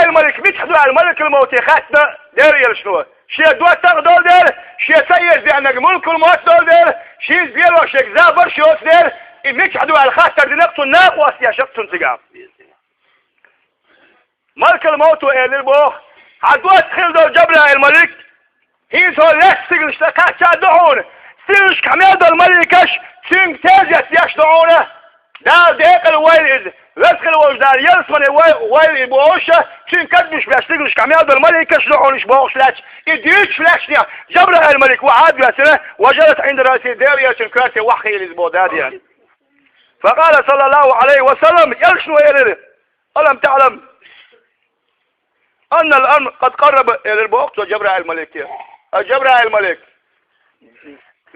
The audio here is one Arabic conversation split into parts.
الملك بيتحدوا على الملك الموت خاتنا دير شنو شيء دو تغدول دير شيء سيد بأنك ملك الموت دول دير شيء بيلو شيء زابر شيء دير بيتحدوا على خاطر دنقطو ناقواس يا شقط انتقام ملك الموت وإيل البوخ عدوات تخيل دول جبلها الملك هين سو لا سيغلش تاكا دعونه سيغلش كميد الملكش تشين تاجس يشدعونه دا ديق الويل رزق الوجدان يلسمن ويل بوشه تشين كدبش باش سيغلش كميد الملكش دعونش بوخش لاش يديش فلاشنيا جبلها الملك وعاد بيسنه وجلت عند راسي ديريا شنكرتي وحي لزبوداديا فقال صلى الله عليه وسلم يلشنو يلده ألم تعلم أن الأمر قد قرب إلى الوقت وجبرها الملك جبرها الملك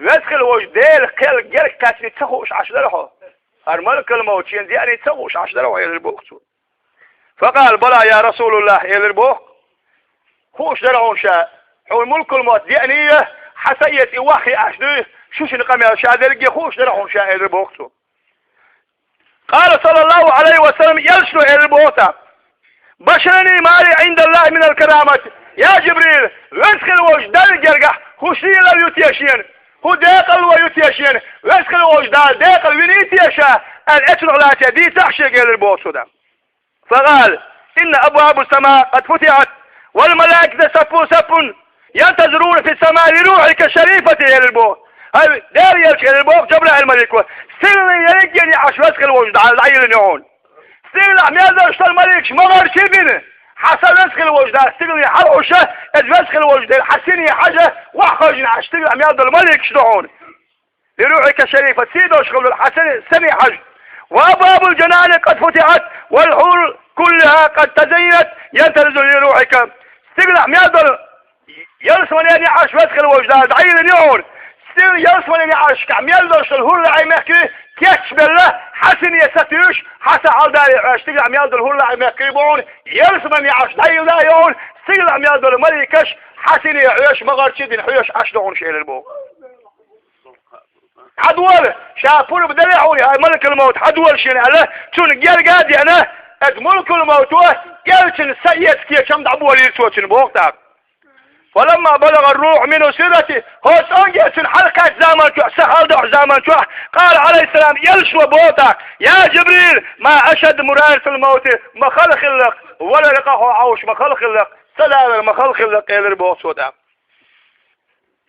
رزق الوجدان كل جرك كاسي تخوش عشرها الملك الموتين يعني تخوش عشرها إلى الوقت فقال بلى يا رسول الله إلى الوقت خوش درعون شاء هو الملك الموت يعني حسيت إواخي عشره شوش نقام يا شادرقي خوش درعون شاء إلى الوقت قال صلى الله عليه وسلم يلشنو إلى الوقت بشرني مالي عند الله من الكرامة يا جبريل رزق الوجدان الجرقة هو شيء لا يتيشين هو داقل ويتيشين رزق الوجدان داقل ويتيشا الاتر لا تدي تحشق إلى البوصدة فقال إن أبواب السماء قد فتحت والملائكة سفون ينتظرون في السماء لروحك الشريفة إلى البوص هاي دار يلك إلى البوص جبرها الملك سلني يلقيني عش رزق الوجدان العيل نعون سيلا ميزا اشتر الملك مغر شبينه حسن رزق الوجدان سيلا حرقشه رزق الوجدان حسيني حاجة وحخرجين عشتغل ميزا الملك شدعون لروحك الشريفة سيدو شغل الحسن سني حاجة وأبواب الجنان قد فتحت والحور كلها قد تزينت ينتظر لروحك سيلا ميزا يلسمني عش رزق الوجدان عيل نعون سيلا يلسمني عش كميزا اشتر هو اللي مكري كيش بالله حسن يستيش حتى على داري اشتغل عم يالد الهلا عم يقربون يلسمني عش دايل دايون سيل عم يالد الملكش حسن يعيش مغار شدين حيش اشدعون شيء للبو حدول شافون بدلعوني هاي ملك الموت حدول شيء على تون جيل قادي انا ملك الموت قالت سيد كي كم دعبوا لي سوتين بوقتها فلما بلغ الروح منه سيرته هو سانجيس حلقة زمان سهل دع زمان قال عليه السلام يلشو بوتك يا جبريل ما أشد مرارة الموت ما خلق لك ولا لقاه عوش ما خلق لك سلام ما خلق لك إلى البوت ودا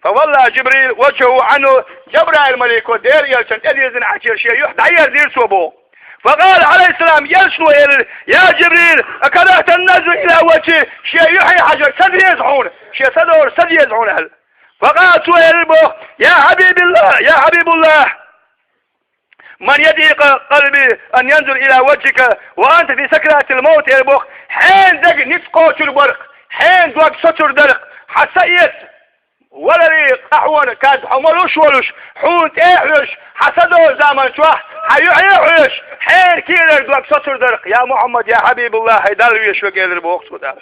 فولى جبريل وجهه عنه جبرائيل الملك ودير يلشن إذن عشير شيء يحدى يزير سوبه فقال عليه السلام يلشنو يا جبريل أكرهت النزل إلى وجهه شيء يحيي حجر سد يزعون شيء صدور سد يزعون أهل فقال سويلبه يا حبيب الله من يضيق قلبي أن ينزل إلى وجهك وأنت في سكرات الموت يا البوخ حين دق نفقوش البرق حين دوق ستر درق حسيت ولا لي قحوان كاد حملوش ولوش حوت احلش حسدو زمان شوح حيوحيوحيش حين كيلر دوك سطر درق يا محمد يا حبيب الله هيدالويش وقيل البوخ سودا